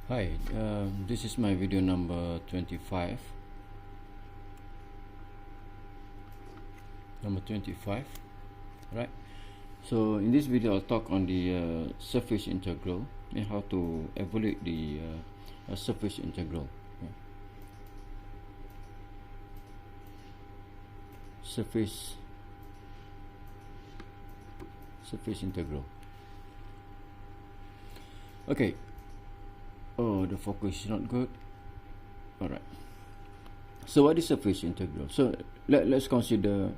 Hi, this is my video number 25. Right. So in this video, I'll talk on the surface integral and how to evaluate the surface integral. Yeah. Surface integral. Okay. Oh, the focus is not good. Alright. So what is surface integral? So let's consider,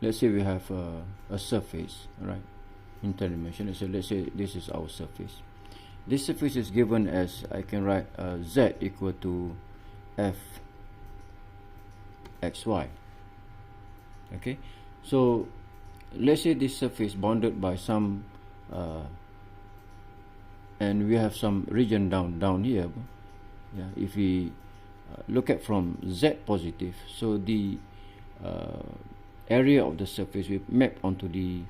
let's say we have a surface, right, in three-dimensional. So let's say this is our surface. This surface is given as, I can write z equal to f xy. Okay, so let's say this surface bounded by some and we have some region down here. Yeah, if we look at from z positive, so the area of the surface we map onto the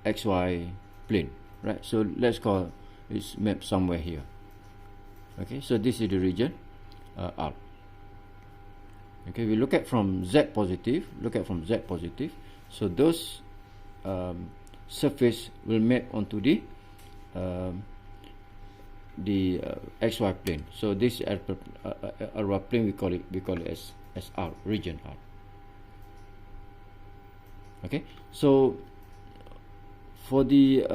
xy plane, right? So let's call it's mapped somewhere here. Okay, so this is the region R. Okay, we look at from z positive. So those surface will map onto the xy plane. So this our plane we call it as R, region R. Okay, so for the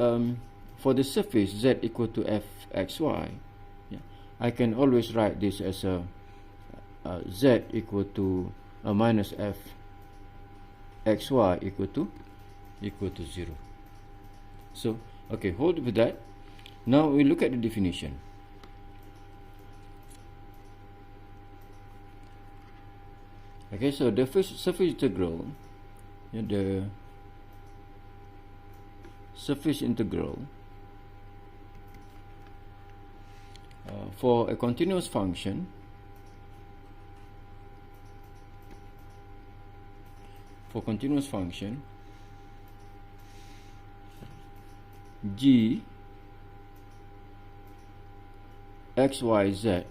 surface z equal to f xy, yeah, I can always write this as a z equal to minus f xy equal to 0. So okay, hold with that. Now we look at the definition. Okay, so the first surface integral, the surface integral for a continuous function g x y z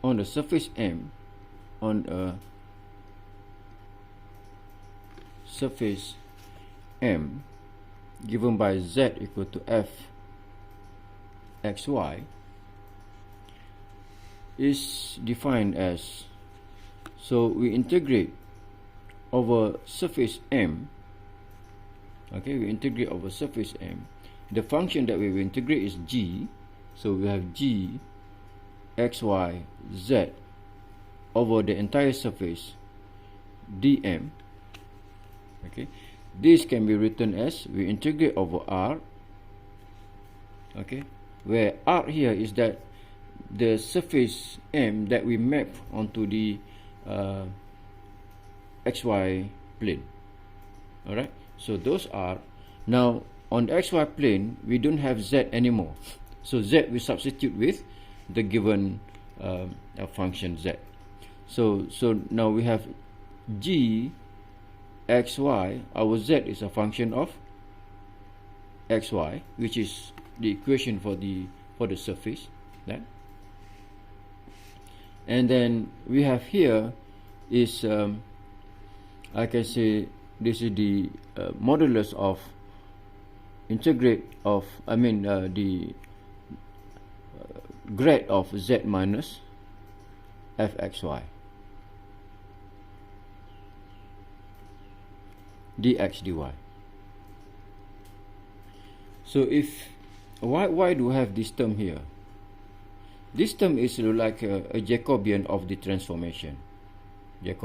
on the surface M, on a surface M given by z equal to f xy is defined as, so we integrate over surface M. Okay, we integrate over surface M. The function that we will integrate is g. So we have g x y z over the entire surface dm. Okay, this can be written as we integrate over r. Okay, where r here is that the surface M that we map onto the xy plane. Alright, so those are, now on the xy plane we don't have z anymore. So z we substitute with the given function z. So now we have g xy. Our z is a function of xy, which is the equation for the surface. That, and then we have here is I can say this is the modulus of integrate of, the grad of z minus fxy dx dy. So if why do we have this term here? This term is like a Jacobian of the transformation. If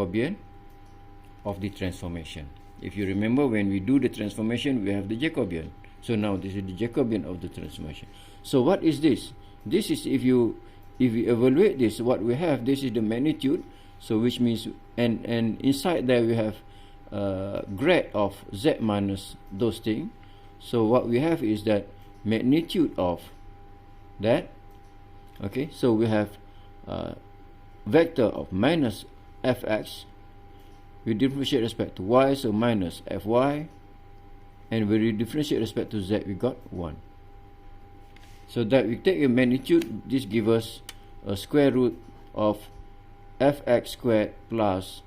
you remember, when we do the transformation, we have the Jacobian. So now this is the Jacobian of the transformation. So what is this? This is, if you evaluate this, what we have, this is the magnitude. So which means, and inside there we have grad of z minus those things. So what we have is that magnitude of that. Okay, so we have vector of minus fx. We differentiate respect to y, so minus fy, and when we differentiate respect to z, we got 1. So that we take a magnitude, this gives us a square root of fx squared plus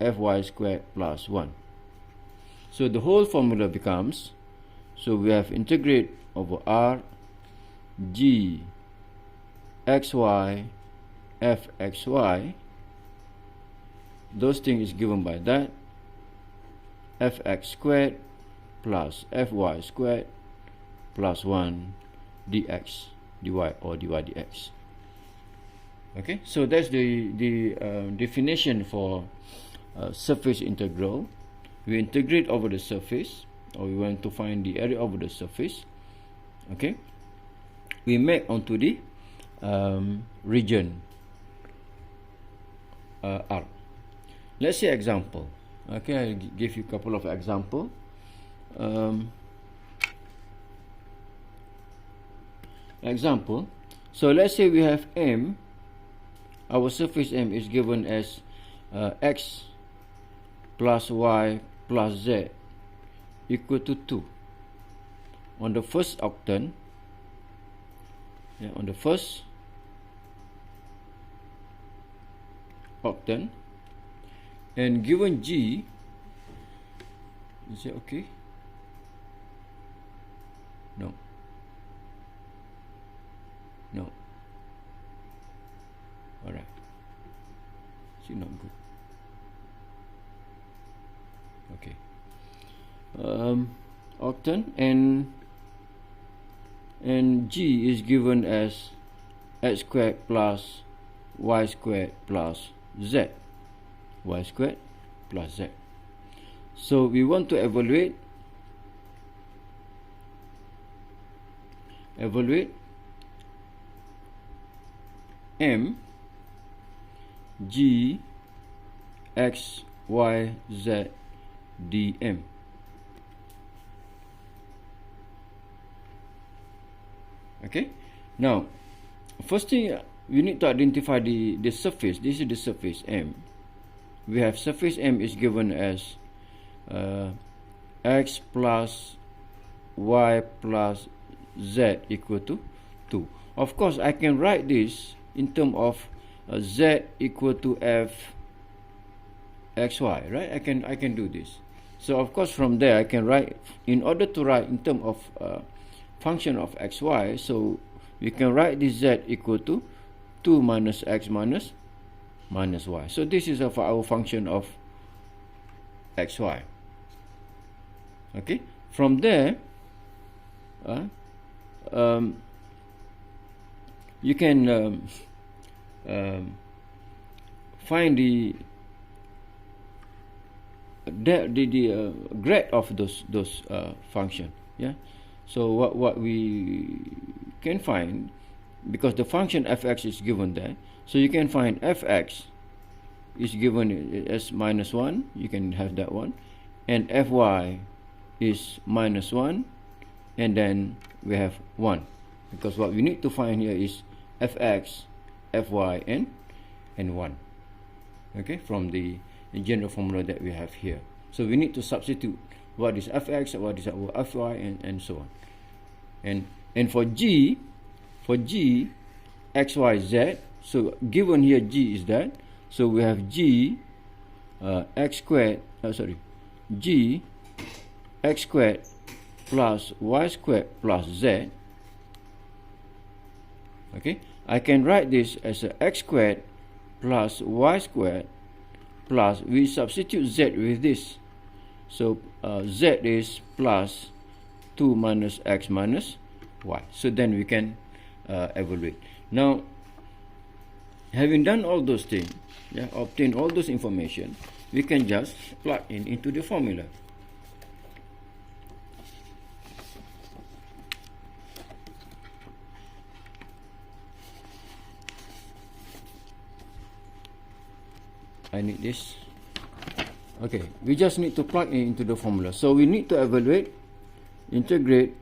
fy squared plus 1. So the whole formula becomes, so we have integrate over r g xy fxy, those things is given by that, fx squared plus fy squared plus 1 dx dy or dy dx. Okay, so that's the definition for surface integral. We integrate over the surface, or we want to find the area over the surface. Okay, we make onto the region R. Let's say example. Okay, I'll give you a couple of example. Example. So let's say we have M. Our surface M is given as x plus y plus z equal to 2. On the first octant, on the first octant, and given G, is it okay? No. No. Alright. It's not good. Okay. Octant and G is given as x squared plus y squared plus z. Y squared plus z. So we want to evaluate M G x y z dm. Okay, now first thing we need to identify the surface. This is the surface M. We have surface M is given as x plus y plus z equal to 2. Of course, I can write this in terms of z equal to f xy, right? I can do this. So of course from there I can write, in order to write in terms of function of xy, so we can write this z equal to 2 minus x minus y. So this is of our function of xy. Okay, from there you can find the grade of those function. Yeah, so what we can find, because the function fx is given there, so you can find fx is given as minus 1, you can have that one, and fy is minus 1, and then we have 1, because what we need to find here is fx, fy, and 1. Okay, from the general formula that we have here. So we need to substitute what is fx, what is fy, and so on. And for g, x, y, z, so given here g is that, so we have g x squared, g x squared plus y squared plus z. Okay, I can write this as a x squared plus y squared plus, we substitute z with this, so z is plus 2 minus x minus y. So then we can evaluate. Now, having done all those things, obtain all those information, we can just plug into the formula. I need this. Okay, we just need to plug into the formula. So we need to integrate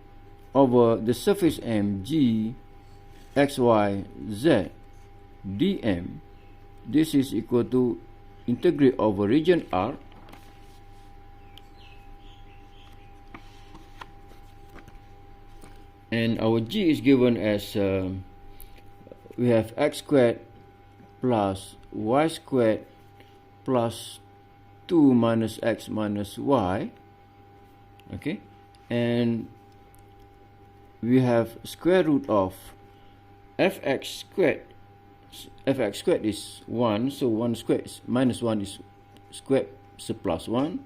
over the surface M G x y z dm. This is equal to integrate over region R and our g is given as we have x squared plus y squared plus 2 minus x minus y, okay, and we have square root of fx squared. Fx squared is 1, so 1 squared is minus 1 is squared, so plus 1.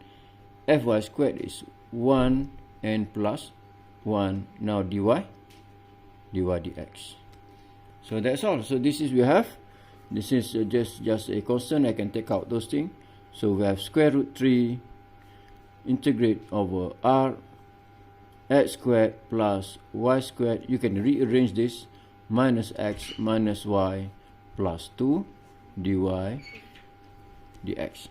Fy squared is 1 and plus 1. Now dy dx. So that's all. So this is, we have, this is just a constant. I can take out those things. So we have square root 3 integrate over r x squared plus y squared. You can rearrange this, minus x minus y plus 2 dy dx.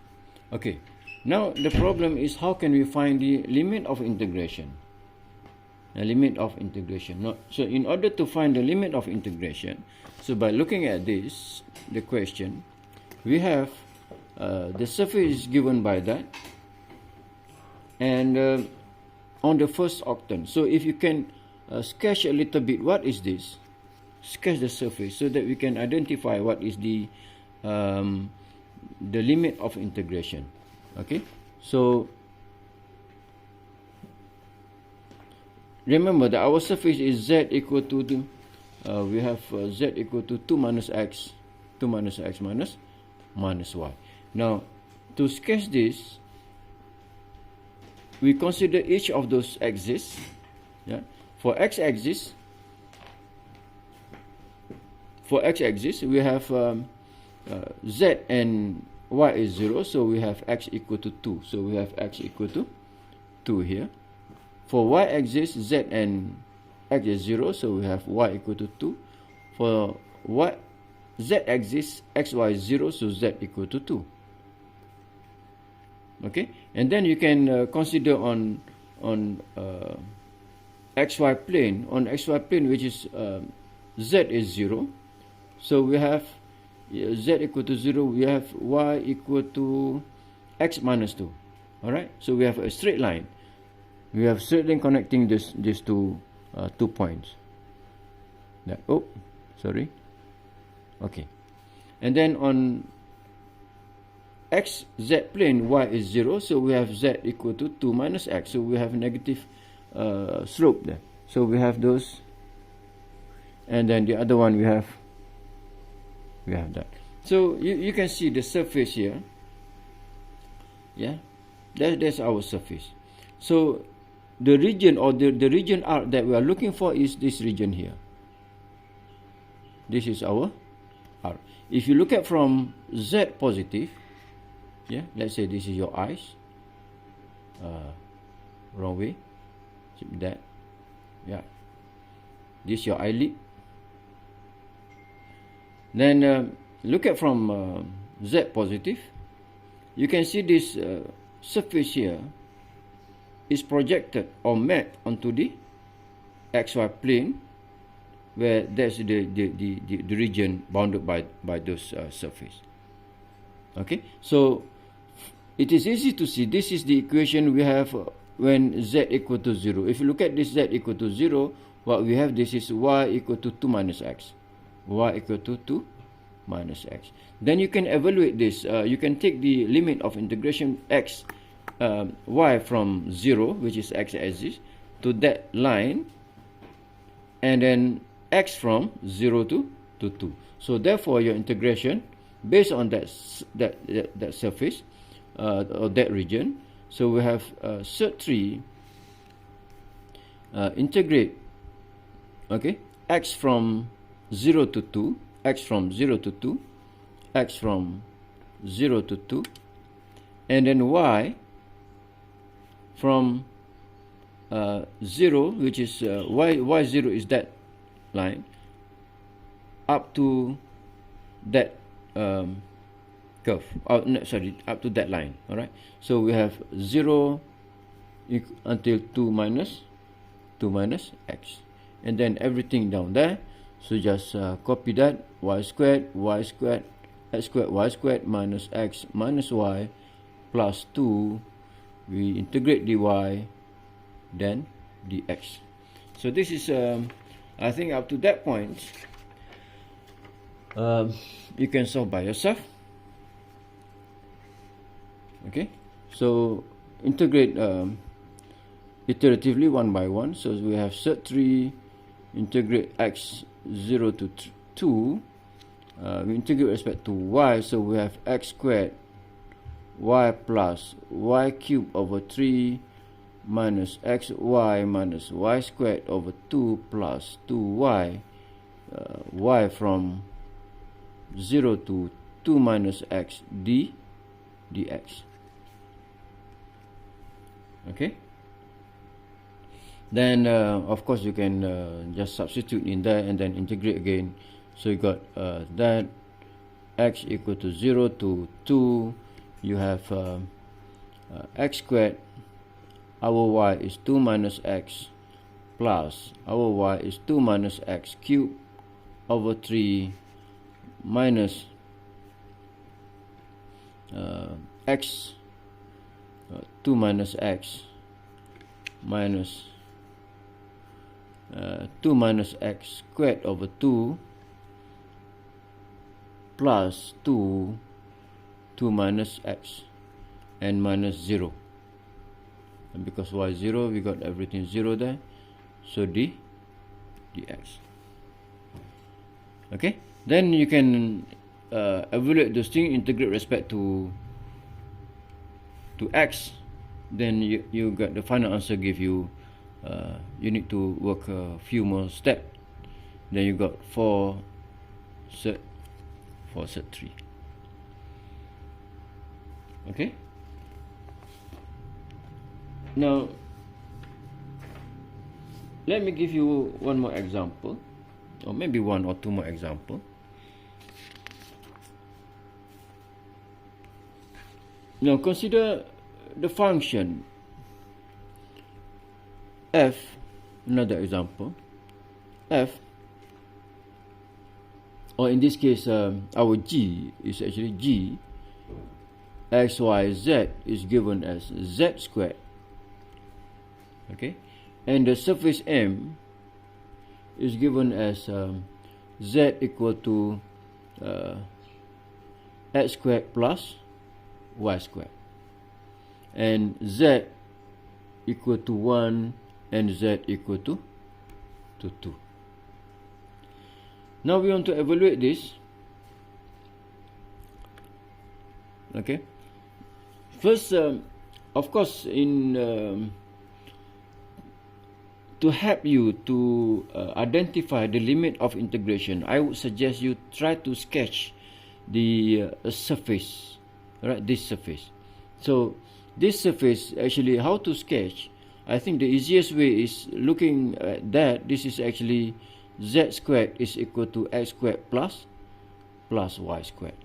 Okay, now the problem is, how can we find the limit of integration? The limit of integration. So in order to find the limit of integration, so by looking at this, the question, we have the surface is given by that, and on the first octant. So if you can sketch a little bit, what is this? Sketch the surface so that we can identify what is the limit of integration. Okay, so remember that our surface is z equal to we have z equal to 2 minus x minus y. Now to sketch this, we consider each of those axes. Yeah, for x-axis we have z and y is 0, so we have x equal to 2. So we have x equal to 2 here. For y-axis, z and x is 0, so we have y equal to 2. For z-axis, xy is 0, so z equal to 2. Okay, and then you can consider on xy plane. On xy plane, which is z is 0, so we have z equal to 0. We have y equal to x minus 2. All right, so we have a straight line. We have straight line connecting these two points. That, oh, sorry. Okay, and then on xz plane, y is 0, so we have z equal to 2 minus x, so we have negative slope there. So we have those, and then the other one we have that. So you can see the surface here. Yeah, that's our surface. So the region, or the region R that we are looking for, is this region here. This is our R. If you look at from z positive, yeah, let's say this is your eyes, wrong way, that, yeah, this is your eyelid. Then look at from z positive, you can see this surface here is projected or mapped onto the xy plane, where there's the region bounded by those surface. Okay, so it is easy to see, this is the equation we have when z equal to 0. If you look at this z equal to 0, what we have, this is y equal to 2 minus x. Y equal to 2 minus x. Then you can evaluate this. You can take the limit of integration x, y from 0, which is x-axis, to that line, and then x from 0 to 2. So therefore, your integration based on that surface or that region. So we have cert3 integrate, okay, x from 0 to 2, x from 0 to 2, x from 0 to 2, and then y from 0, which is y0 is that line, up to that curve, no, sorry, up to that line. All right, so we have 0 until 2 minus x, and then everything down there. So just copy that, y squared, x squared, y squared minus x minus y plus 2. We integrate dy, then dx. So this is, I think up to that point, you can solve by yourself. Okay, so integrate iteratively one by one. So we have mth3103 integrate x 0 to 2. We integrate with respect to y, so we have x squared y plus y cubed over 3 minus xy minus y squared over 2 plus 2y, y from 0 to 2 minus x dx. Okay, then of course you can just substitute in there and then integrate again. So you got that x equal to 0 to 2. You have x squared, our y is 2 minus x, plus our y is 2 minus x cubed over 3 minus x 2 minus x minus 2 minus x squared over 2 plus 2 minus x and minus 0. And because y 0, we got everything 0 there, so dx. Okay, then you can evaluate those things, integrate respect to x, then you got the final answer. Give you you need to work a few more steps. Then you got 4 mth3. Okay, now let me give you one more example, or maybe one or two more example. Now consider the function f, another example, f, or in this case our g is actually g, x, y, z is given as z squared. Okay, and the surface M is given as z equal to x squared plus y squared, and z equal to 1 and z equal to 2. Now we want to evaluate this. Okay, first of course, in to help you to identify the limit of integration, I would suggest you try to sketch the surface, right? This surface. So this surface, actually, how to sketch? I think the easiest way is looking at that. This is actually z squared is equal to x squared plus y squared.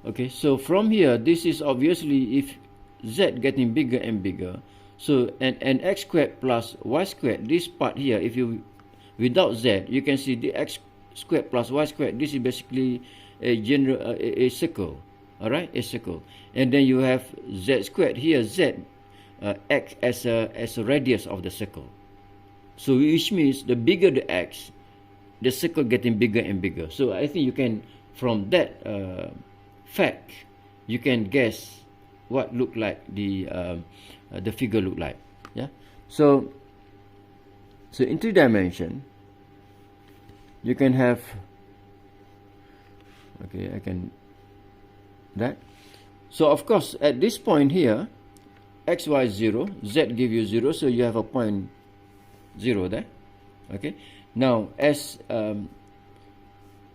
Okay, so from here, this is obviously if z getting bigger and bigger. So and x squared plus y squared, this part here, if you without z, you can see the x squared plus y squared. This is basically a general a circle. All right, a circle, and then you have z squared here. Z x as a radius of the circle. So which means the bigger the x, the circle getting bigger and bigger. So I think you can, from that fact, you can guess what look like the figure look like. Yeah. So in 3 dimension, you can have. Okay, I can that. So of course, at this point here, x, y 0, z give you 0, so you have a point 0 there. Okay. Now as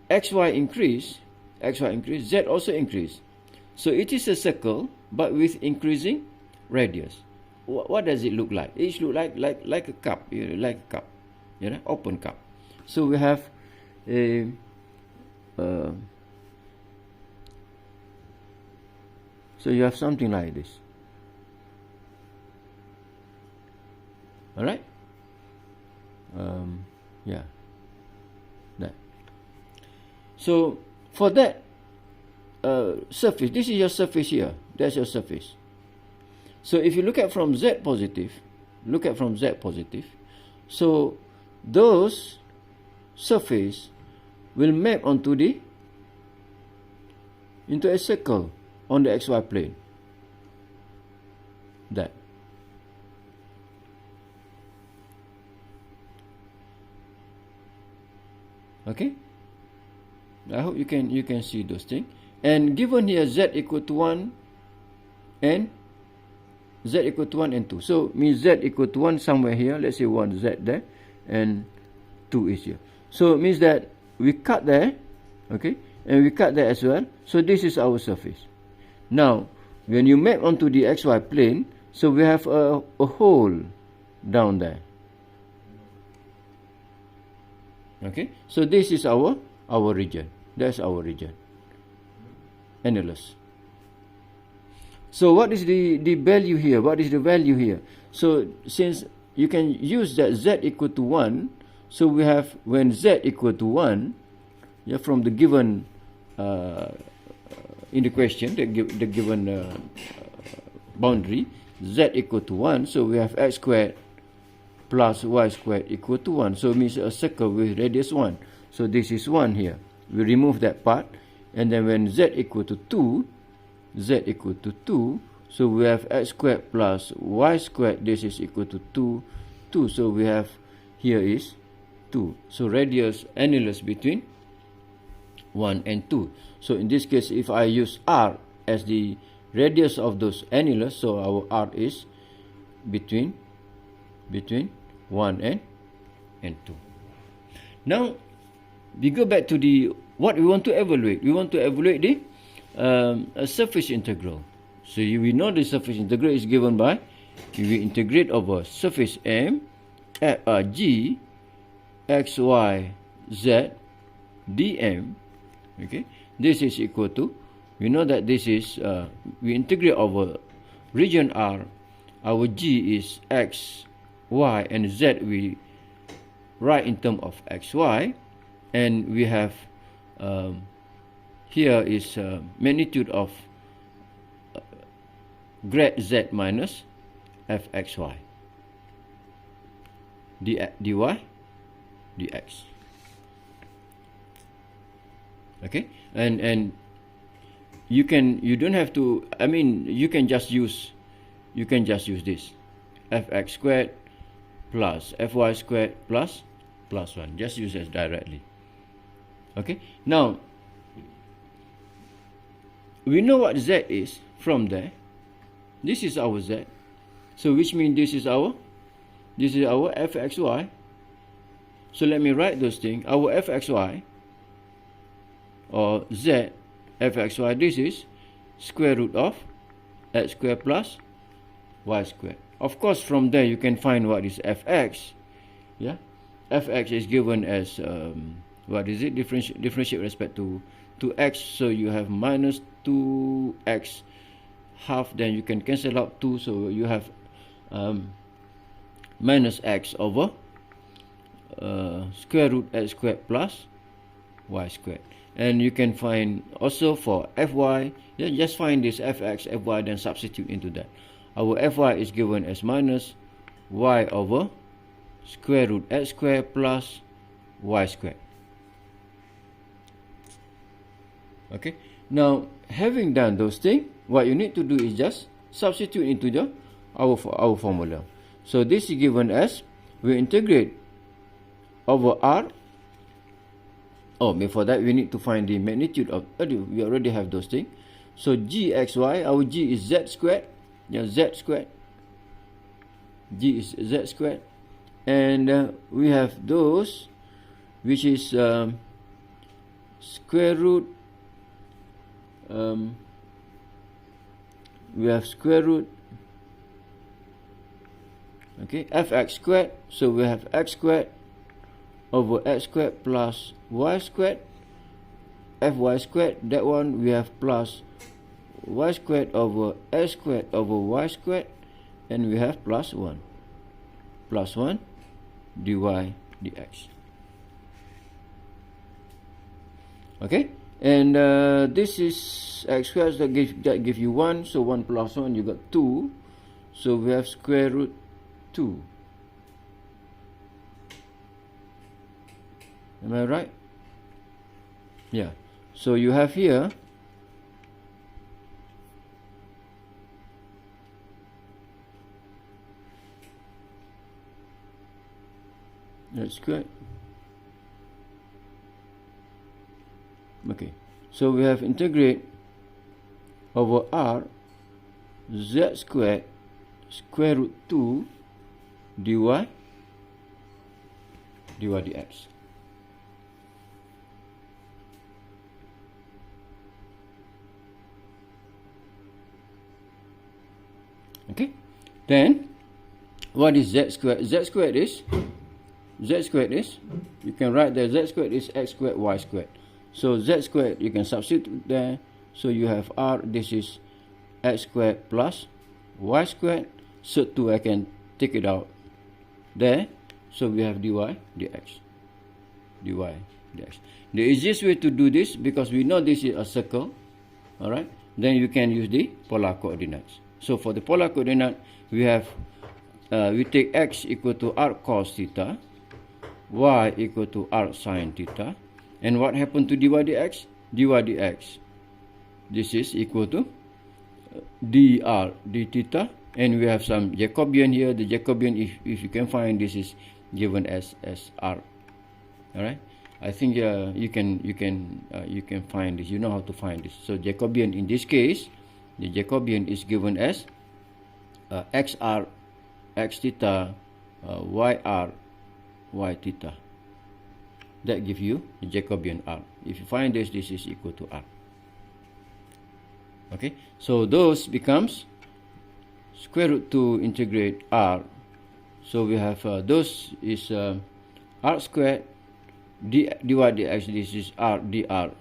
x, y increase, z also increase. So it is a circle, but with increasing radius. What does it look like? It look like a cup, like a cup, open cup. So we have a so you have something like this. All right. Yeah. That. So for that surface, this is your surface here. That's your surface. So if you look at from z positive, So those surface will map onto into a circle on the xy plane. That. Okay, I hope you can see those things. And given here z equal to 1 and z equal to 1 and 2. So means z equal to 1 somewhere here. Let's say 1 z there and 2 is here. So it means that we cut there, okay, and we cut there as well. So this is our surface. Now, when you map onto the xy plane, so we have a hole down there. Okay, so this is our region. That's our region. Annulus. So what is the value here? What is the value here? So since you can use that z equal to 1, so we have when z equal to 1, yeah, from the given in the question, the given boundary, z equal to 1, so we have x squared plus y squared equal to 1. So it means a circle with radius 1. So this is 1 here. We remove that part, and then when z equal to 2, z equal to 2, so we have x squared plus y squared, this is equal to 2. So we have here is 2. So radius annulus between 1 and 2. So in this case, if I use r as the radius of those annulus, so our r is between 1 and 2. Now we go back to the what we want to evaluate. We want to evaluate the a surface integral. So we know the surface integral is given by, we integrate over surface m at g x y z dm. Okay, this is equal to, we know that this is we integrate over region r. Our g is x, y, and z we write in terms of xy, and we have here is magnitude of grad z minus fxy dy dx. Okay, and you don't have to, I mean, you can just use this fx squared plus fy squared plus 1. Just use it directly. Okay, now we know what z is from there. This is our z, so which means this is our fxy. So let me write those things. Our fxy or z fxy, this is square root of x squared plus y squared. Of course, from there you can find what is fx. Yeah, fx is given as what is it? Differentiate with respect to x. So you have minus 2x half. Then you can cancel out 2. So you have minus x over square root x squared plus y squared. And you can find also for fy. Yeah, just find this fx, fy, then substitute into that. Our fy is given as minus y over square root x squared plus y squared. Okay, now having done those things, what you need to do is just substitute into our formula. So this is given as, we integrate over r. Oh, before that we need to find the magnitude of, we already have those things. So gxy, our g is z squared. Yeah, z squared. G is z squared. And we have those, which is square root, we have square root, okay, fx squared. So we have x squared over x squared plus y squared, fy squared. That one we have plus y squared over x squared over y squared, and we have plus 1 dy dx. Okay, and this is x squared, that give you 1. So 1 plus 1, you got 2. So we have square root 2. Am I right? Yeah. So you have here z squared. Okay. So we have integrate over r z squared square root 2 dy dx. Okay. Then what is z squared? Z squared is you can write there z squared is x squared y squared. So z squared you can substitute there. So you have r, this is x squared plus y squared. So 2 I can take it out there. So we have dy dx. The easiest way to do this, because we know this is a circle, alright, then you can use the polar coordinates. So for the polar coordinate, we have we take x equal to r cos theta, y equal to r sin theta, and what happened to dy dx? Dy dx, this is equal to dr d theta, and we have some Jacobian here. The Jacobian, if you can find, this is given as r. All right, I think you can find this. You know how to find this. So Jacobian in this case, the Jacobian is given as xr x theta yr y theta. That gives you the Jacobian r. If you find this, this is equal to r. Okay, so those becomes square root 2 integrate r. So we have those is r squared dy dx. This is r dr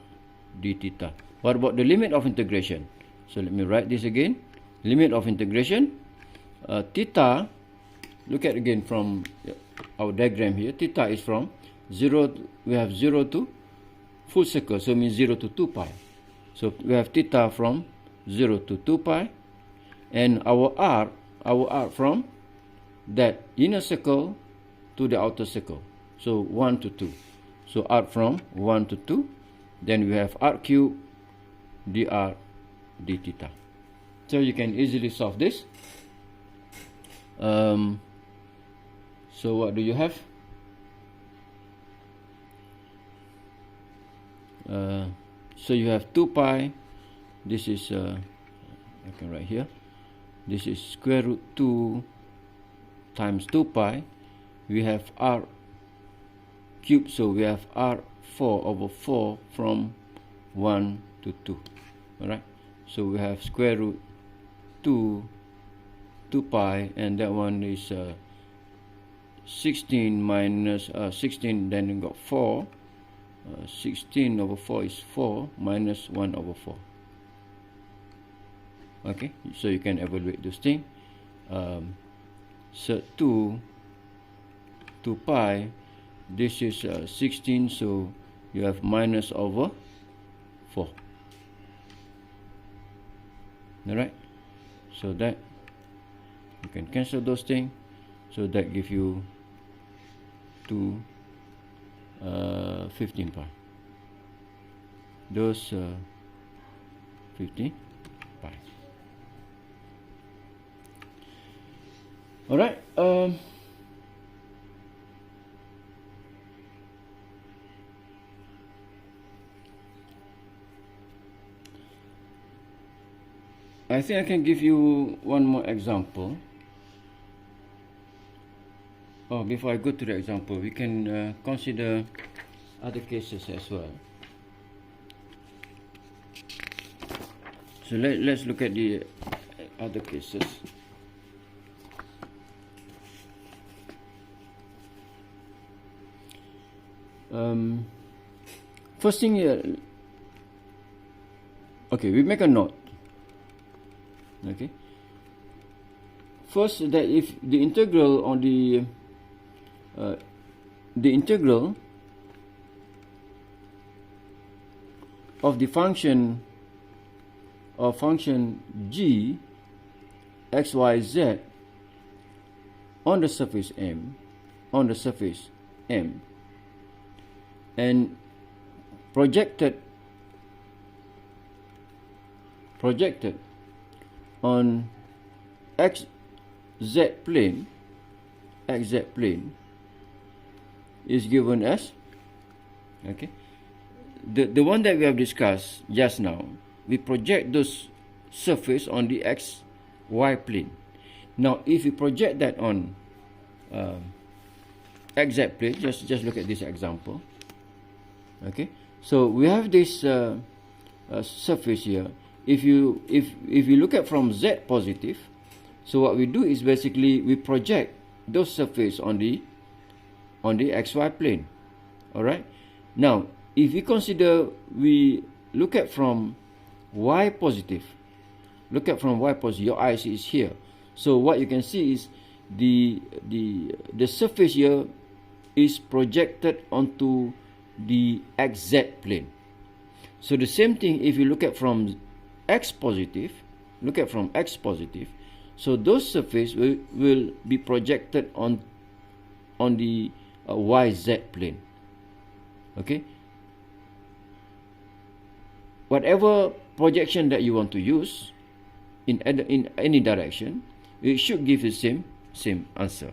d theta. What about the limit of integration? So let me write this again. Limit of integration, theta, look at again from our diagram here. Theta is from 0, we have 0 to full circle, so it means 0 to 2 pi. So we have theta from 0 to 2 pi, and our r from that inner circle to the outer circle, so 1 to 2. So r from 1 to 2, then we have r cube dr d theta. So you can easily solve this. So what do you have? So you have 2 pi. This is I can write here. This is square root 2 times 2 pi. We have r cube, so we have r 4 over 4 from 1 to 2. Alright, so we have square root 2 pi, and that one is 16 minus 16, then you got 4. 16 over 4 is 4 minus 1 over 4. Okay, so you can evaluate this thing. So 2 pi, this is 16, so you have minus over 4. Alright, so that you can cancel those things, so that gives you 15 pi. Those 15 pi. Alright, I think I can give you one more example. Oh, before I go to the example, we can consider other cases as well. So let's look at the other cases. First thing here, okay, we make a note. Okay, first, that if the integral on the integral of the function g x y z on the surface M and projected on xz plane is given as, okay, the one that we have discussed just now. We project those surface on the xy plane. Now if we project that on xz plane, just look at this example. Okay, so we have this surface here. If you look at from z positive, so what we do is basically we project those surface on the xy plane. All right. Now, if we consider, we look at from y positive. Look at from y positive. Your eyes is here. So what you can see is the surface here is projected onto the xz plane. So the same thing if you look at from x positive, so those surface will be projected on the yz plane. Okay, whatever projection that you want to use in any direction, it should give the same answer.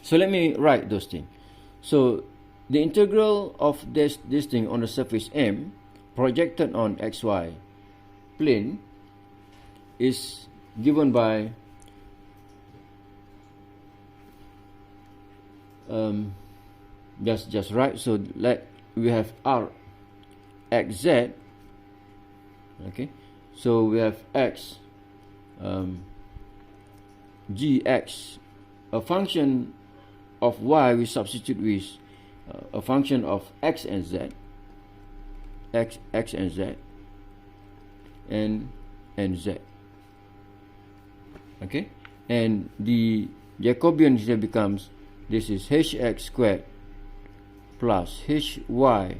So let me write those things. So the integral of this thing on the surface M projected on xy plane is given by just right. So let we have r xz. Okay, so we have x gx, a function of y we substitute with a function of x and z, x and z, and z. Okay, and the Jacobian here becomes, this is hx squared plus hy,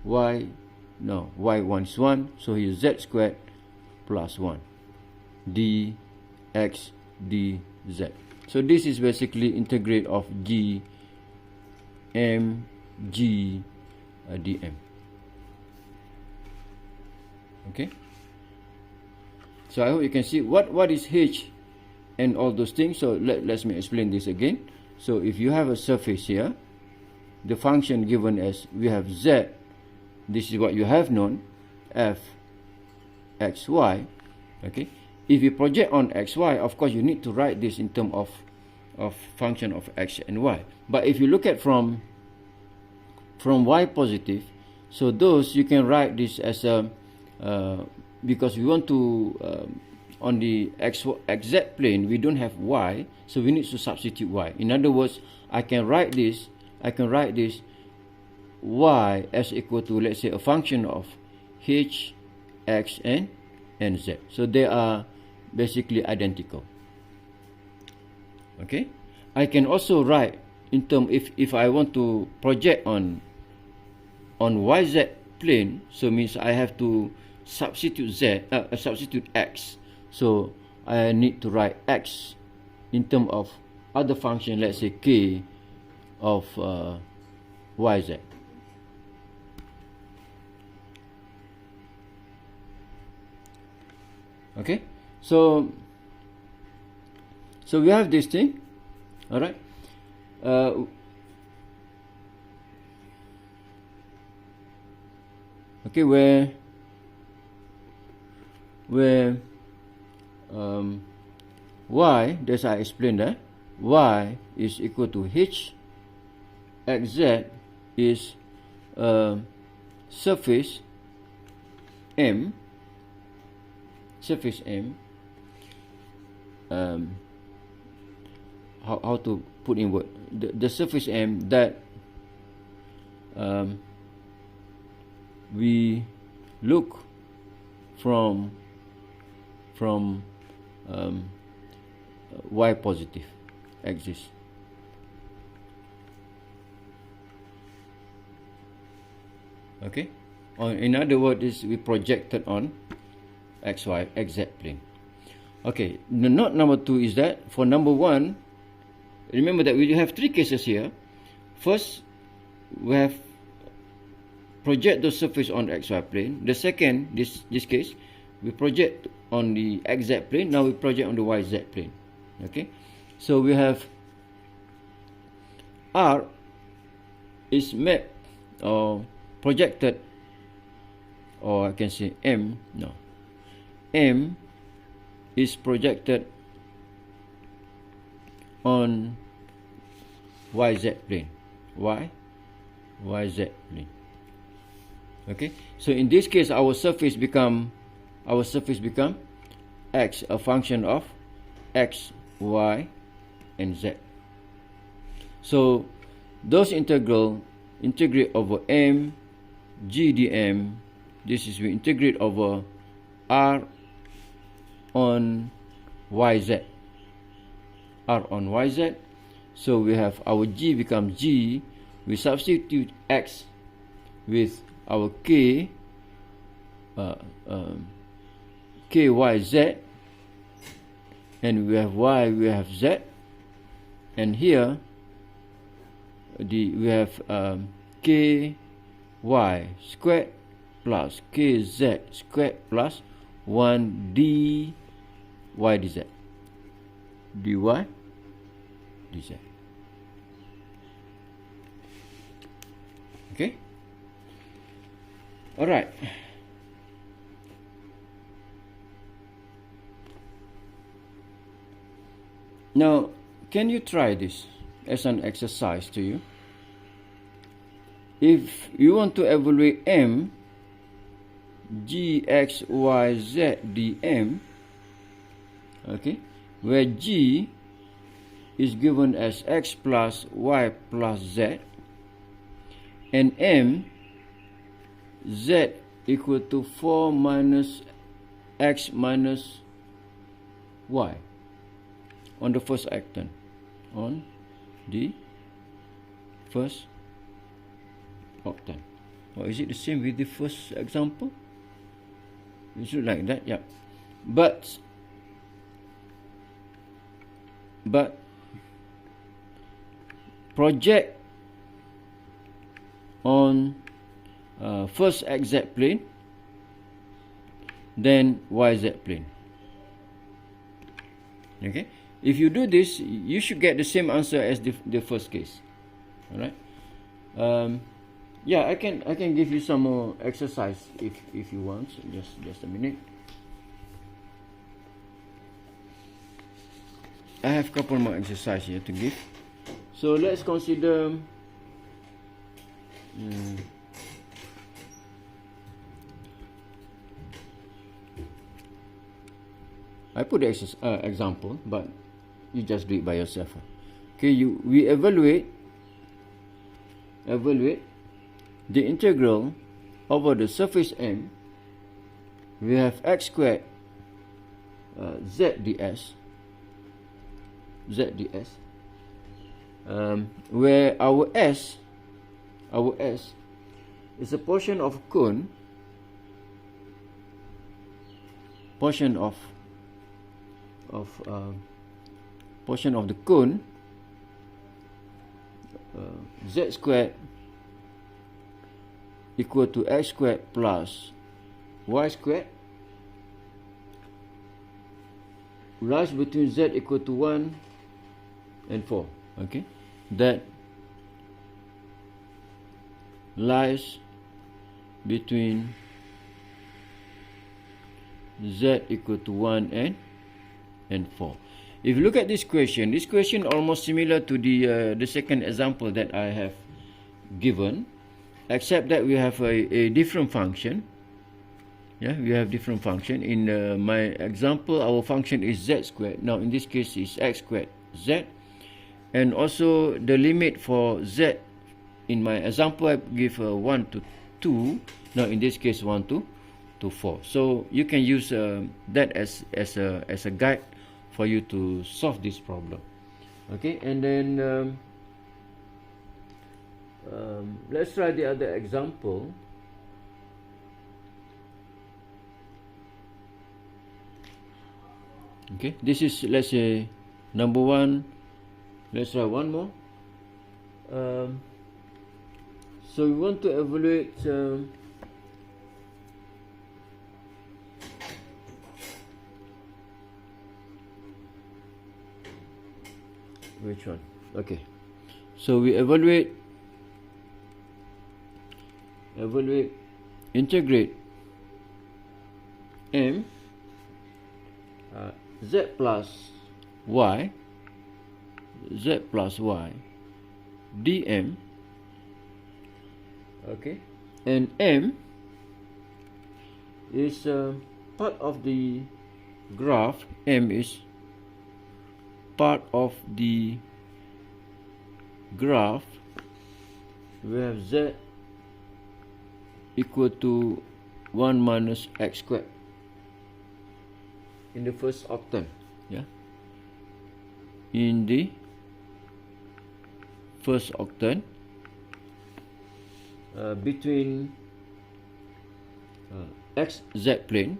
y1 is 1, so here z squared plus 1 dx dz. So this is basically integrate of g m g dm. Okay, so I hope you can see what is h and all those things. So let me explain this again. So if you have a surface here, the function given as, we have z, this is what you have known, f xy. Okay, if you project on xy, of course you need to write this in terms of function of x and y. But if you look at from y positive, so those you can write this as a because we want to on the xz plane we don't have y, so we need to substitute y. In other words, I can write this y as equal to, let's say, a function of h, x, and z. So they are basically identical. Okay, I can also write in term, if I want to project on yz plane, so means I have to substitute substitute x. So I need to write x in terms of other function, let's say k of yz. Okay, so we have this thing. All right. Okay, where y, as I explained that, y is equal to h, xz is surface M, how to put in word, the surface M that we look from y positive axis. Okay, or in other words, we projected on xz plane. Okay, the note number 2 is that for number 1, remember that we have 3 cases here. First, we have project the surface on the xy plane. The second, this case, we project on the xz plane. Now we project on the yz plane. Okay, so we have R is mapped or projected, or I can say M. No, M is projected on yz plane. Yz plane. Okay, so in this case our surface become x, a function of x, y and z. So those integrate over m g dm. This is we integrate over r on yz. R on yz. So we have our g becomes g. We substitute x with our k, kyz, and we have y, we have z, and here we have ky squared plus kz squared plus 1 dy dz, dy dz. Okay. All right. Now, can you try this as an exercise to you? If you want to evaluate m g x y z dm, okay, where g is given as x plus y plus z, and m z equal to 4 minus x minus y on the first octant. On the first octant. Or is it the same with the first example? Is it like that? Yeah. But project on first xz plane, then yz plane. Okay, if you do this, you should get the same answer as the first case. All right. Yeah, I can give you some more exercise if you want. So just a minute. I have a couple more exercises here to give. So let's consider I put the example, but you just do it by yourself. Okay, we evaluate the integral over the surface M. We have x squared z ds, where our s is a portion of cone, portion of the cone, z squared equal to x squared plus y squared lies between z equal to 1 and 4. Okay, that lies between z equal to 1 and 4. If you look at this question almost similar to the second example that I have given, except that we have a different function. Yeah, we have different function. In my example, our function is z squared. Now in this case is x squared z, and also the limit for z. In my example, I give 1 to 2. Now in this case 1 to 4. So you can use that as a guide for you to solve this problem. Okay, and then let's try the other example. Okay, this is, let's say, number 1. Let's try one more. So we want to evaluate which one? Okay, so we integrate m z plus y dm, okay, and m is part of the graph. M is part of the graph. We have z equal to 1 minus x squared in the first octant, yeah, in the first octant between xz plane,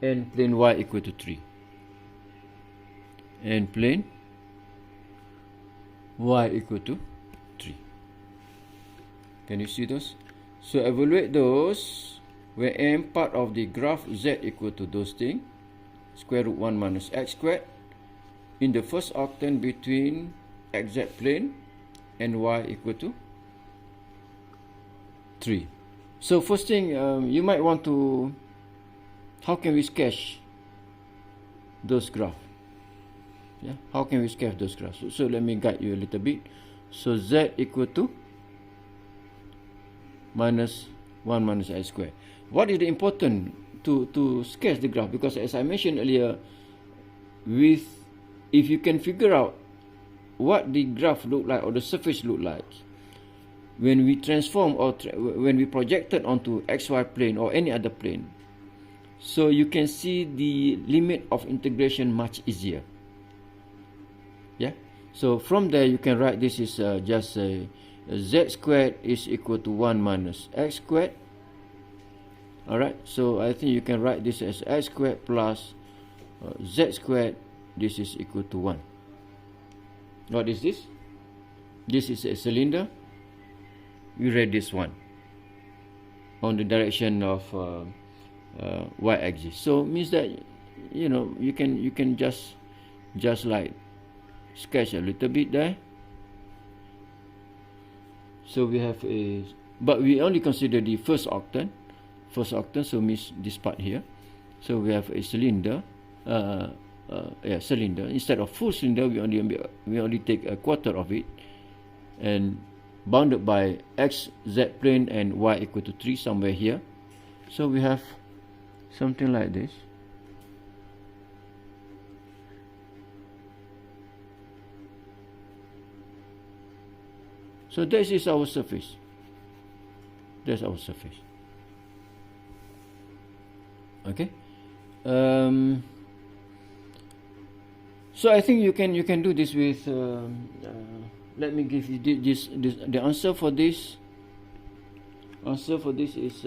and plane y equal to 3, and plane y equal to 3. Can you see those? So evaluate those where m part of the graph z equal to those things, square root 1 minus x squared, in the first octant between xz plane and y equal to 3. So first thing, you might want to, how can we sketch those graphs? Yeah, how can we sketch those graphs? So let me guide you a little bit. So z equal to minus 1 minus x squared. What is the important to sketch the graph? Because as I mentioned earlier, if you can figure out what the graph look like or the surface look like when we transform or when we project it onto xy plane or any other plane, so you can see the limit of integration much easier. Yeah, so from there you can write this is just z squared is equal to 1 minus x squared. Alright, so I think you can write this as x squared plus z squared. This is equal to 1. What is this? This is a cylinder. We read this one on the direction of y-axis. So means that, you know, you can just like sketch a little bit there. So we have a, but we only consider the first octant, so means this part here. So we have a cylinder, cylinder. Instead of full cylinder, we only take a quarter of it, and bounded by x z plane and y equal to 3 somewhere here. So we have something like this. So this is our surface. That's our surface. Okay. So I think you can do this with. Let me give you this. The answer for this. Answer for this is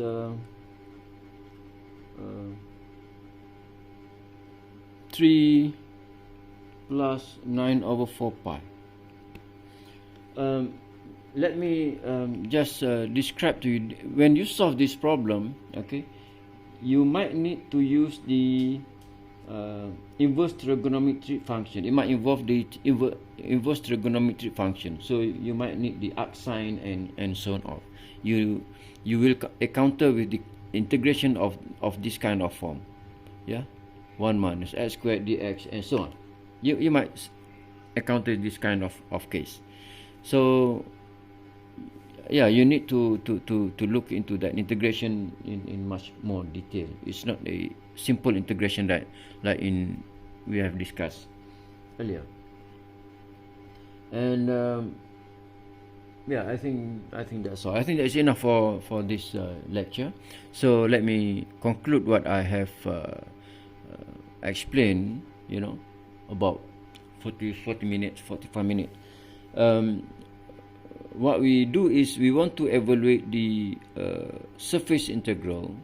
3 plus 9 over 4 pi. Let me just describe to you. When you solve this problem, okay, you might need to use the inverse trigonometric function. It might involve the inverse trigonometric function. So you might need the arc sine and so on. You will encounter with the integration of this kind of form. Yeah, 1 minus x squared dx and so on. You might encounter this kind of case. So yeah, you need to look into that integration in much more detail. It's not a simple integration that like we have discussed earlier. And yeah, I think that's all. I think that's enough for this lecture. So let me conclude what I have explained. You know, about 40 minutes, 45 minutes. What we do is we want to evaluate the surface integral,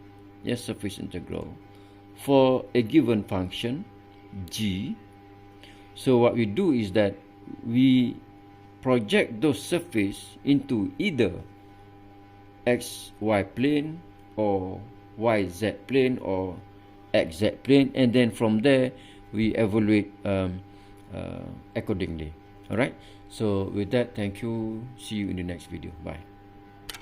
yes, surface integral for a given function G. So what we do is that we project those surface into either XY plane or YZ plane or XZ plane, and then from there we evaluate accordingly. Alright, so with that, thank you, see you in the next video, bye.